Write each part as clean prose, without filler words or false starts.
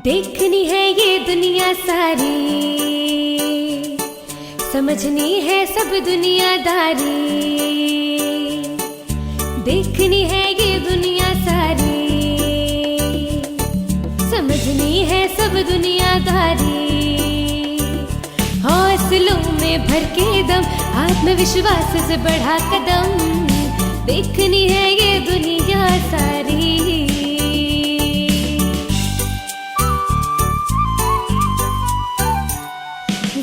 देखनी है ये दुनिया सारी, समझनी है सब दुनियादारी। देखनी है ये दुनिया सारी, समझनी है सब दुनियादारी। हौसलों में भर के दम, आत्मविश्वास से बढ़ा कदम। देखनी है ये दुनिया सारी।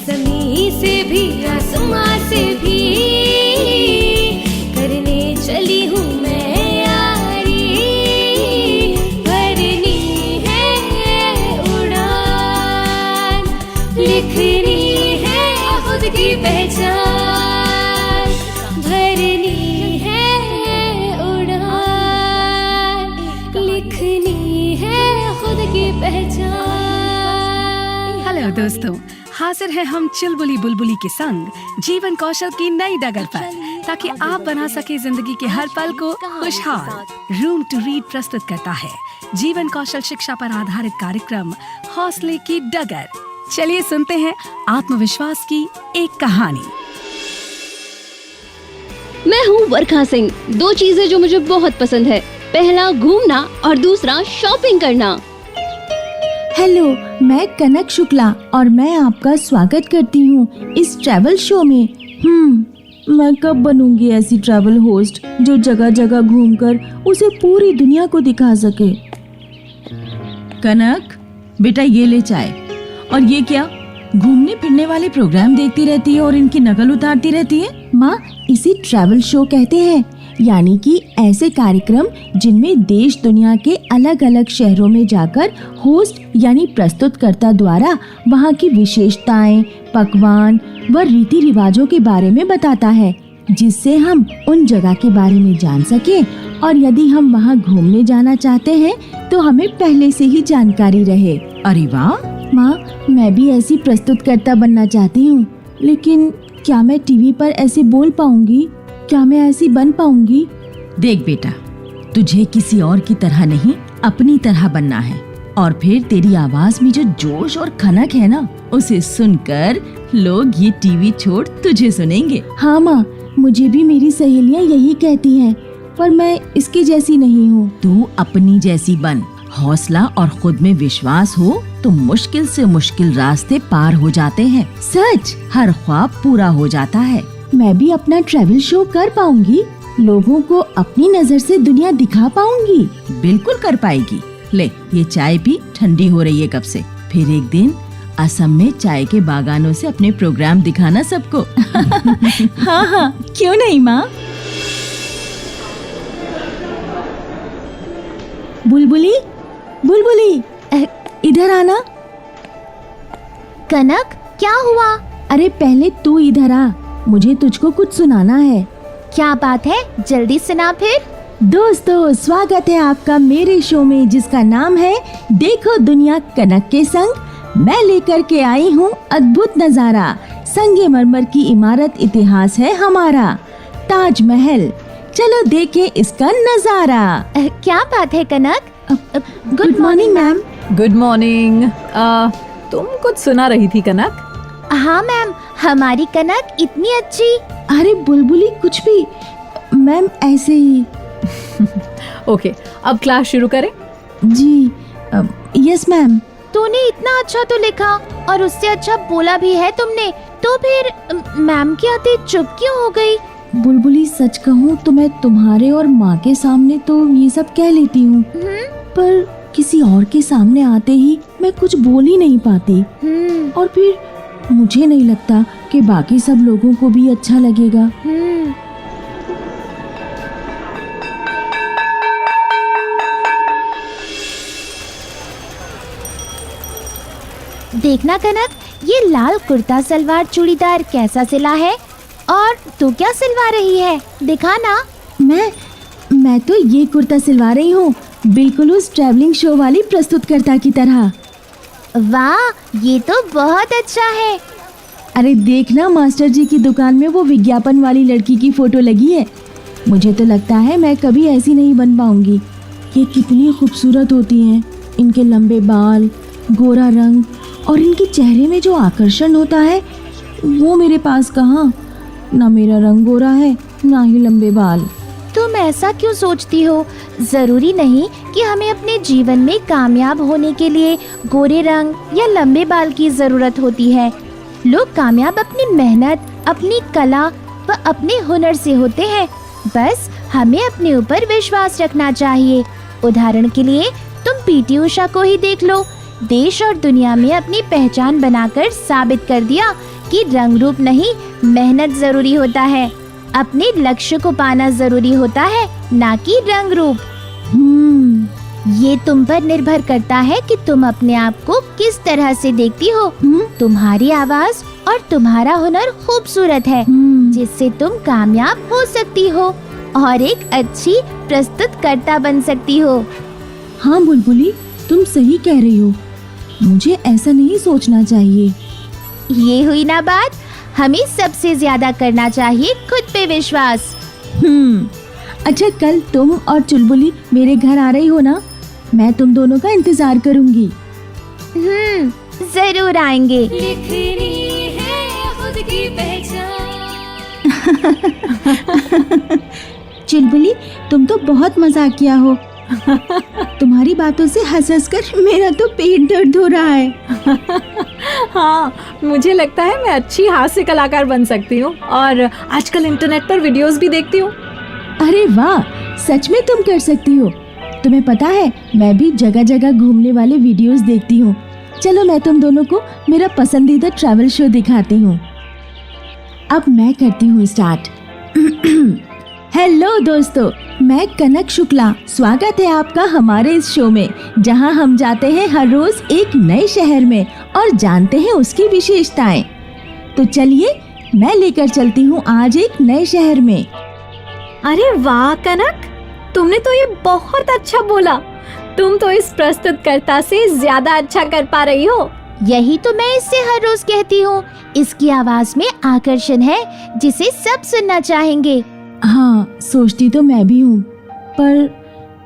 ज़मीन से भी आसमां से भी करने चली हूँ मैं यारी। भरनी है उड़ान, लिखनी है खुद की पहचान। भरनी है उड़ान, लिखनी है खुद की पहचान। हेलो दोस्तों, हाजिर है हम चुलबुली बुलबुली के संग जीवन कौशल की नई डगर पर, ताकि आप बना सके जिंदगी के हर पल को खुशहाल। रूम टू रीड प्रस्तुत करता है जीवन कौशल शिक्षा पर आधारित कार्यक्रम हौसले की डगर। चलिए सुनते हैं आत्मविश्वास की एक कहानी। मैं हूँ वर्खा सिंह। दो चीजें जो मुझे बहुत पसंद है, पहला घूमना और दूसरा शॉपिंग करना। हेलो, मैं कनक शुक्ला और मैं आपका स्वागत करती हूँ इस ट्रैवल शो में। मैं कब बनूंगी ऐसी ट्रैवल होस्ट जो जगह जगह घूमकर उसे पूरी दुनिया को दिखा सके। कनक बेटा, ये ले चाय। और ये क्या, घूमने फिरने वाले प्रोग्राम देखती रहती है और इनकी नकल उतारती रहती है? माँ, इसे ट्रैवल शो कहते हैं, यानी कि ऐसे कार्यक्रम जिनमें देश दुनिया के अलग अलग शहरों में जाकर होस्ट यानी प्रस्तुतकर्ता द्वारा वहाँ की विशेषताएं, पकवान व रीति रिवाजों के बारे में बताता है, जिससे हम उन जगह के बारे में जान सके और यदि हम वहाँ घूमने जाना चाहते हैं तो हमें पहले से ही जानकारी रहे। अरे वाह माँ, मैं भी ऐसी प्रस्तुतकर्ता बनना चाहती हूँ, लेकिन क्या मैं टीवी पर ऐसे बोल पाऊंगी? क्या मैं ऐसी बन पाऊंगी? देख बेटा, तुझे किसी और की तरह नहीं अपनी तरह बनना है, और फिर तेरी आवाज में जो जोश और खनक है ना, उसे सुनकर लोग ये टीवी छोड़ तुझे सुनेंगे। हाँ माँ, मुझे भी मेरी सहेलियाँ यही कहती हैं, पर मैं इसकी जैसी नहीं हूँ। तू अपनी जैसी बन। हौसला और खुद में विश्वास हो तो मुश्किल से मुश्किल रास्ते पार हो जाते हैं। सच, हर ख्वाब पूरा हो जाता है। मैं भी अपना ट्रैवल शो कर पाऊंगी, लोगों को अपनी नजर से दुनिया दिखा पाऊंगी। बिल्कुल कर पाएगी। ले, ये चाय पी, ठंडी हो रही है कब से। फिर एक दिन असम में चाय के बागानों से अपने प्रोग्राम दिखाना सबको। हाँ हाँ, क्यों नहीं माँ। बुलबुली, बुलबुली, इधर आना। कनक, क्या हुआ? अरे पहले तू इधर आ, मुझे तुझको कुछ सुनाना है। क्या बात है, जल्दी सुना फिर। दोस्तों, स्वागत है आपका मेरे शो में, जिसका नाम है देखो दुनिया कनक के संग। मैं लेकर के आई हूँ अद्भुत नजारा। संगमरमर की इमारत इतिहास है हमारा, ताजमहल। चलो देखें इसका नजारा। क्या बात है Kanak? Good morning ma'am. Good morning. तुम कुछ सुना रही थी कनक? हाँ मैम, हमारी कनक इतनी अच्छी। अरे बुलबुली, कुछ भी मैम, ऐसे ही। ओके, अब क्लास शुरू करें? जी यस मैम। तूने इतना अच्छा तो लिखा और उससे अच्छा बोला भी है तुमने, तो फिर मैम की आते चुप क्यों हो गई? बुलबुली, सच कहूँ तो मैं तुम्हारे और माँ के सामने तो ये सब कह लेती हूँ, पर किसी और के सामने आते ही मैं कुछ बोल ही नहीं पाती। और फिर मुझे नहीं लगता कि बाकी सब लोगों को भी अच्छा लगेगा। देखना कनक, ये लाल कुर्ता सलवार चूड़ीदार कैसा सिला है, और तू क्या सिलवा रही है, दिखा ना। मैं तो ये कुर्ता सिलवा रही हूँ, बिल्कुल उस ट्रैवलिंग शो वाली प्रस्तुतकर्ता की तरह। वाह, ये तो बहुत अच्छा है। अरे देखना, मास्टर जी की दुकान में वो विज्ञापन वाली लड़की की फोटो लगी है। मुझे तो लगता है मैं कभी ऐसी नहीं बन पाऊंगी। ये कितनी खूबसूरत होती हैं, इनके लंबे बाल, गोरा रंग और इनके चेहरे में जो आकर्षण होता है वो मेरे पास कहाँ। ना मेरा रंग गोरा है, ना ही लंबे बाल। तुम ऐसा क्यों सोचती हो? जरूरी नहीं कि हमें अपने जीवन में कामयाब होने के लिए गोरे रंग या लंबे बाल की जरूरत होती है। लोग कामयाब अपनी मेहनत, अपनी कला व अपने हुनर से होते हैं। बस हमें अपने ऊपर विश्वास रखना चाहिए। उदाहरण के लिए तुम पीटी उषा को ही देख लो। देश और दुनिया में अपनी पहचान बनाकर साबित कर दिया कि रंग रूप नहीं, मेहनत जरूरी होता है। अपने लक्ष्य को पाना जरूरी होता है, ना कि रंग रूप। ये तुम पर निर्भर करता है कि तुम अपने आप को किस तरह से देखती हो। तुम्हारी आवाज और तुम्हारा हुनर खूबसूरत है, जिससे तुम कामयाब हो सकती हो और एक अच्छी प्रस्तुतकर्ता बन सकती हो। हाँ बुलबुली, तुम सही कह रही हो। मुझे ऐसा नहीं सोचना चाहिए। ये हुई ना बात। हमें सबसे ज्यादा करना चाहिए खुद पे विश्वास। अच्छा, कल तुम और चुलबुली मेरे घर आ रही हो ना? मैं तुम दोनों का इंतजार करूंगी। जरूर आएंगे। लिखनी है खुद की पहचान। चुलबुली, तुम तो बहुत मजाक किया हो। तुम्हारी बातों से हंस हंस कर मेरा तो पेट दर्द हो रहा है। हाँ, मुझे लगता है मैं अच्छी हास्य कलाकार बन सकती हूँ और आजकल इंटरनेट पर वीडियोस भी देखती हूँ। अरे वाह, सच में तुम कर सकती हो। तुम्हें पता है, मैं भी जगह जगह घूमने वाले वीडियोस देखती हूँ। चलो मैं तुम दोनों को मेरा पसंदीदा ट्रैवल शो दिखाती हूँ। अब मैं करती हूँ स्टार्ट। हेलो दोस्तों, मैं कनक शुक्ला। स्वागत है आपका हमारे इस शो में, जहां हम जाते हैं हर रोज एक नए शहर में और जानते हैं उसकी विशेषताएं। तो चलिए, मैं लेकर चलती हूं आज एक नए शहर में। अरे वाह कनक, तुमने तो ये बहुत अच्छा बोला। तुम तो इस प्रस्तुतकर्ता से ज्यादा अच्छा कर पा रही हो। यही तो मैं इससे हर रोज कहती हूँ। इसकी आवाज में आकर्षण है, जिसे सब सुनना चाहेंगे। हाँ, सोचती तो मैं भी हूँ, पर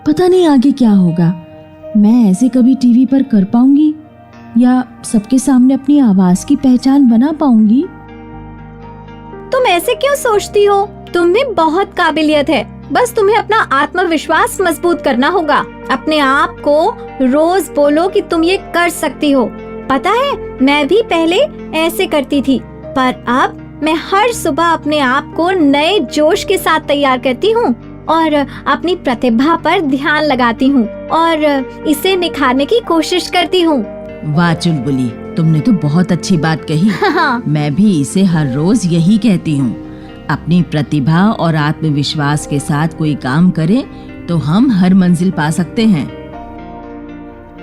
पता नहीं आगे क्या होगा। मैं ऐसे कभी टीवी पर कर पाऊंगी या सबके सामने अपनी आवाज की पहचान बना पाऊंगी? तुम ऐसे क्यों सोचती हो? तुम में बहुत काबिलियत है, बस तुम्हें अपना आत्मविश्वास मजबूत करना होगा। अपने आप को रोज बोलो कि तुम ये कर सकती हो। पता है, मैं भी पहले ऐसे करती थी, पर अब मैं हर सुबह अपने आप को नए जोश के साथ तैयार करती हूँ और अपनी प्रतिभा पर ध्यान लगाती हूँ और इसे निखारने की कोशिश करती हूँ। वाह चुलबुली, तुमने तो बहुत अच्छी बात कही। मैं भी इसे हर रोज यही कहती हूँ। अपनी प्रतिभा और आत्मविश्वास के साथ कोई काम करें तो हम हर मंजिल पा सकते हैं।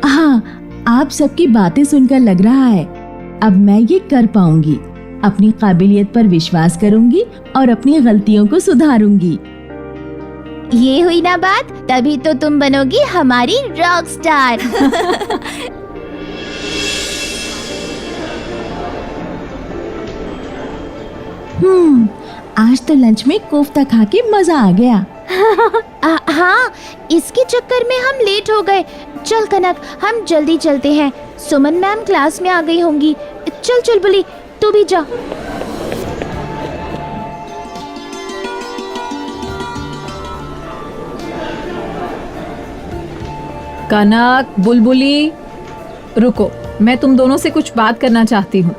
हाँ, आप सबकी बातें सुनकर लग रहा है अब मैं ये कर पाऊंगी। अपनी काबिलियत पर विश्वास करूंगी और अपनी गलतियों को सुधारूंगी। ये हुई ना बात, तभी तो तुम बनोगी हमारी रॉक स्टार। आज तो लंच में कोफ्ता खा के मजा आ गया। हाँ, इसके चक्कर में हम लेट हो गए। चल कनक, हम जल्दी चलते हैं। सुमन मैम क्लास में आ गई होंगी। चल चुलबुली, तू भी जा। कनक, बुलबुली, रुको, मैं तुम दोनों से कुछ बात करना चाहती हूँ।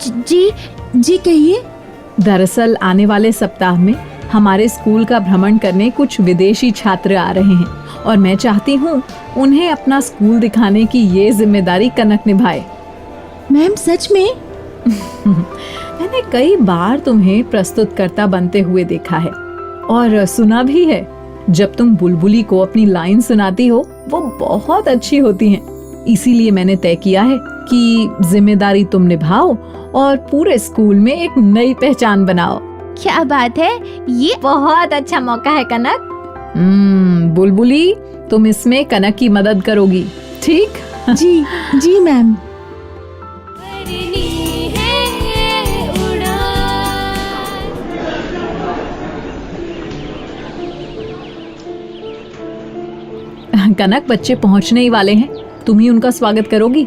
जी कहिए। दरअसल आने वाले सप्ताह में हमारे स्कूल का भ्रमण करने कुछ विदेशी छात्र आ रहे हैं और मैं चाहती हूँ उन्हें अपना स्कूल दिखाने की ये जिम्मेदारी कनक निभाए। मैम, सच में? मैंने कई बार तुम्हें प्रस्तुतकर्ता बनते हुए देखा है और सुना भी है। जब तुम बुलबुली को अपनी लाइन सुनाती हो वो बहुत अच्छी होती हैं। इसीलिए मैंने तय किया है कि जिम्मेदारी तुम निभाओ और पूरे स्कूल में एक नई पहचान बनाओ। क्या बात है, ये बहुत अच्छा मौका है कनक। बुलबुली, तुम इसमें कनक की मदद करोगी, ठीक? जी मैम। कनक, बच्चे पहुंचने ही वाले हैं, तुम ही उनका स्वागत करोगी।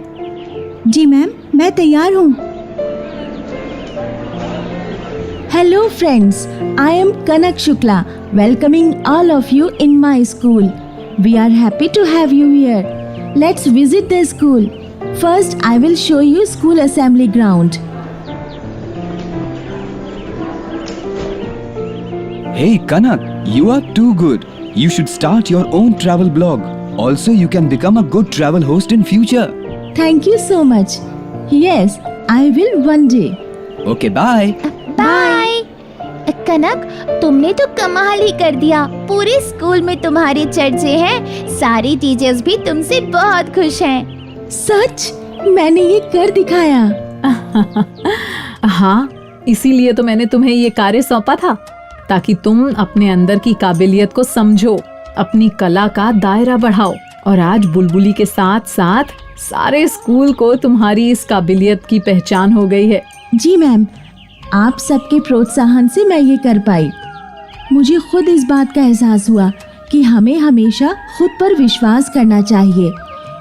जी मैम, मैं तैयार हूँ। Hello friends, I am Kanak Shukla, welcoming all of you in my school. We are happy to have you here. Let's visit the school. First I will show you school assembly ground. Hey Kanak, you are too good. You should start your own travel blog. Also, you can become a good travel host in future. Thank you so much. Yes, I will one day. Okay, bye. Bye. Kanak, तुमने तो कमाल ही कर दिया। पूरे school में तुम्हारे चर्चे हैं। सारी टीचर्स भी तुमसे बहुत खुश हैं। सच? मैंने ये कर दिखाया। हाँ, इसीलिए तो मैंने तुम्हें ये कार्य सौंपा था, ताकि तुम अपने अंदर की काबिलियत को समझो, अपनी कला का दायरा बढ़ाओ। और आज बुलबुली के साथ साथ सारे स्कूल को तुम्हारी इस काबिलियत की पहचान हो गई है। जी मैम, आप सबके प्रोत्साहन से मैं ये कर पाई। मुझे खुद इस बात का एहसास हुआ कि हमें हमेशा खुद पर विश्वास करना चाहिए,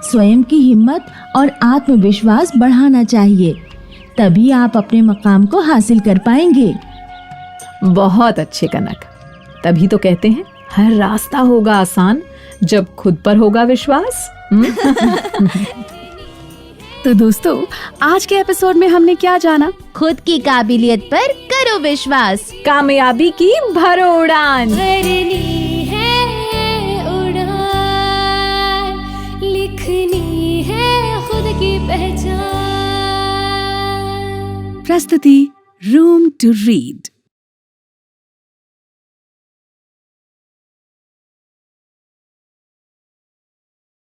स्वयं की हिम्मत और आत्मविश्वास बढ़ाना चाहिए। तभी आप अपने मकाम को हासिल कर पाएंगे। बहुत अच्छे कनक, तभी तो कहते हैं हर रास्ता होगा आसान जब खुद पर होगा विश्वास। तो दोस्तों, आज के एपिसोड में हमने क्या जाना? खुद की काबिलियत पर करो विश्वास। कामयाबी की भरो उड़ान। भरनी है उड़ान, लिखनी है खुद की पहचान। प्रस्तुति रूम टू रीड।